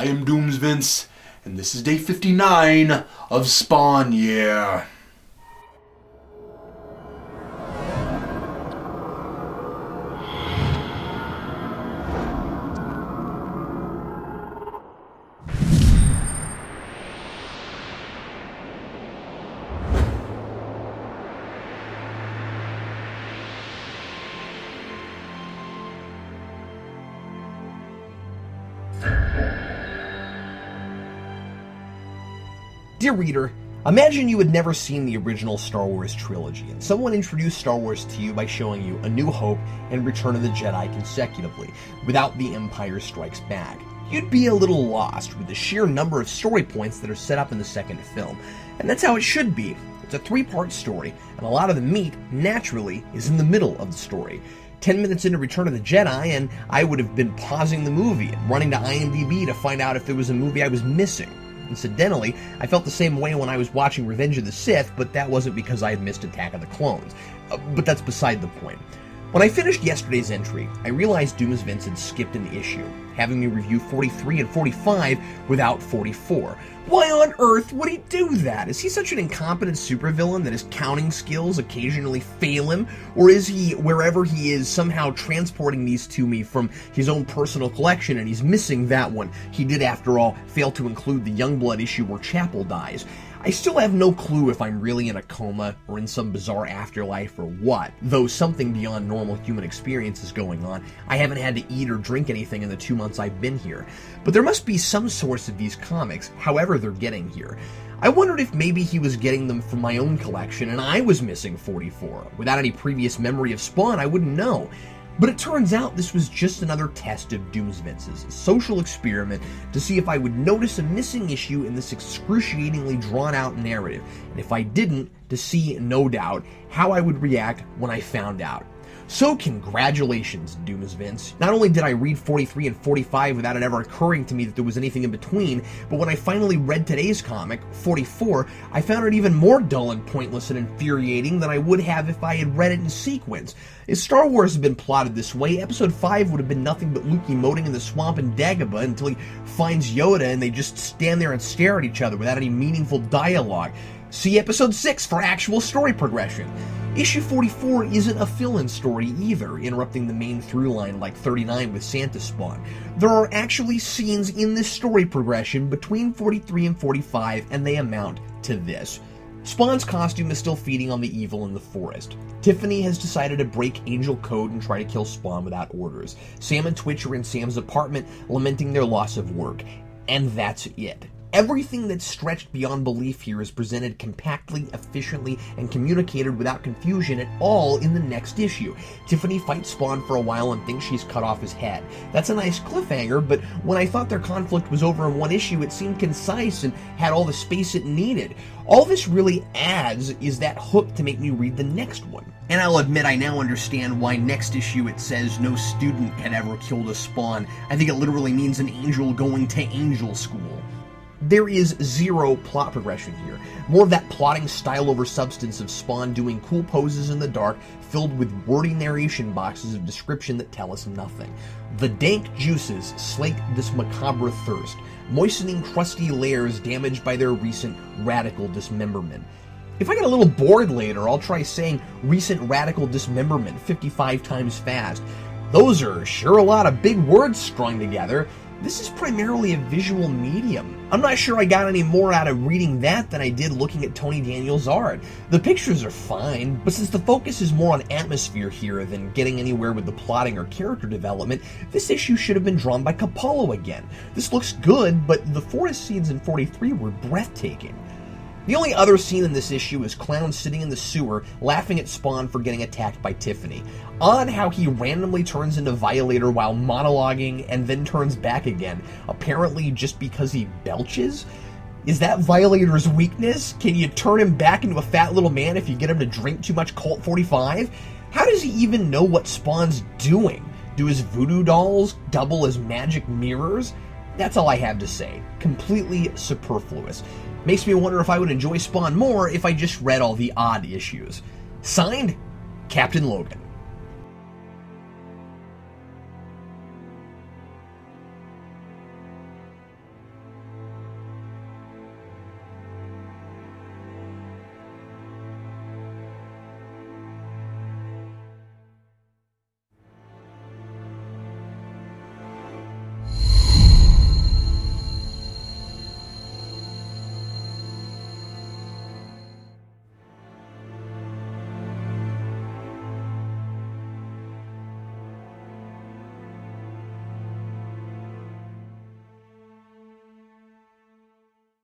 I am Doomsvince, and this is day 59 of Spawn Year. Dear reader, imagine you had never seen the original Star Wars trilogy, and someone introduced Star Wars to you by showing you A New Hope and Return of the Jedi consecutively, without The Empire Strikes Back. You'd be a little lost with the sheer number of story points that are set up in the second film, and that's how it should be. It's a three-part story, and a lot of the meat, naturally, is in the middle of the story. 10 minutes into Return of the Jedi, and I would have been pausing the movie and running to IMDb to find out if there was a movie I was missing. Incidentally, I felt the same way when I was watching Revenge of the Sith, but that wasn't because I had missed Attack of the Clones. But that's beside the point. When I finished yesterday's entry, I realized Doomsvince had skipped an issue, having me review 43 and 45 without 44. Why on earth would he do that? Is he such an incompetent supervillain that his counting skills occasionally fail him? Or is he, wherever he is, somehow transporting these to me from his own personal collection and he's missing that one? He did, after all, fail to include the Youngblood issue where Chapel dies. I still have no clue if I'm really in a coma or in some bizarre afterlife or what, though something beyond normal human experience is going on. I haven't had to eat or drink anything in the 2 months I've been here. But there must be some source of these comics, however they're getting here. I wondered if maybe he was getting them from my own collection and I was missing 44. Without any previous memory of Spawn, I wouldn't know. But it turns out this was just another test of Doomsvince's social experiment to see if I would notice a missing issue in this excruciatingly drawn-out narrative, and if I didn't, to see, no doubt, how I would react when I found out. So congratulations, Doomsvince. Not only did I read 43 and 45 without it ever occurring to me that there was anything in between, but when I finally read today's comic, 44, I found it even more dull and pointless and infuriating than I would have if I had read it in sequence. If Star Wars had been plotted this way, Episode 5 would have been nothing but Luke emoting in the swamp in Dagobah until he finds Yoda and they just stand there and stare at each other without any meaningful dialogue. See Episode 6 for actual story progression. Issue 44 isn't a fill-in story either, interrupting the main through line like 39 with Santa Spawn. There are actually scenes in this story progression between 43 and 45, and they amount to this. Spawn's costume is still feeding on the evil in the forest. Tiffany has decided to break Angel Code and try to kill Spawn without orders. Sam and Twitch are in Sam's apartment, lamenting their loss of work. And that's it. Everything that's stretched beyond belief here is presented compactly, efficiently, and communicated without confusion at all in the next issue. Tiffany fights Spawn for a while and thinks she's cut off his head. That's a nice cliffhanger, but when I thought their conflict was over in one issue, it seemed concise and had all the space it needed. All this really adds is that hook to make me read the next one. And I'll admit I now understand why next issue it says no student had ever killed a Spawn. I think it literally means an angel going to angel school. There is zero plot progression here. More of that plotting style over substance of Spawn doing cool poses in the dark, filled with wordy narration boxes of description that tell us nothing. The dank juices slake this macabre thirst, moistening crusty layers damaged by their recent radical dismemberment. If I get a little bored later, I'll try saying recent radical dismemberment 55 times fast. Those are sure a lot of big words strung together. This is primarily a visual medium. I'm not sure I got any more out of reading that than I did looking at Tony Daniel's art. The pictures are fine, but since the focus is more on atmosphere here than getting anywhere with the plotting or character development, this issue should have been drawn by Capullo again. This looks good, but the forest scenes in 43 were breathtaking. The only other scene in this issue is Clown sitting in the sewer, laughing at Spawn for getting attacked by Tiffany. Odd how he randomly turns into Violator while monologuing and then turns back again, apparently just because he belches? Is that Violator's weakness? Can you turn him back into a fat little man if you get him to drink too much Colt 45? How does he even know what Spawn's doing? Do his voodoo dolls double as magic mirrors? That's all I have to say. Completely superfluous. Makes me wonder if I would enjoy Spawn more if I just read all the odd issues. Signed, Captain Logan.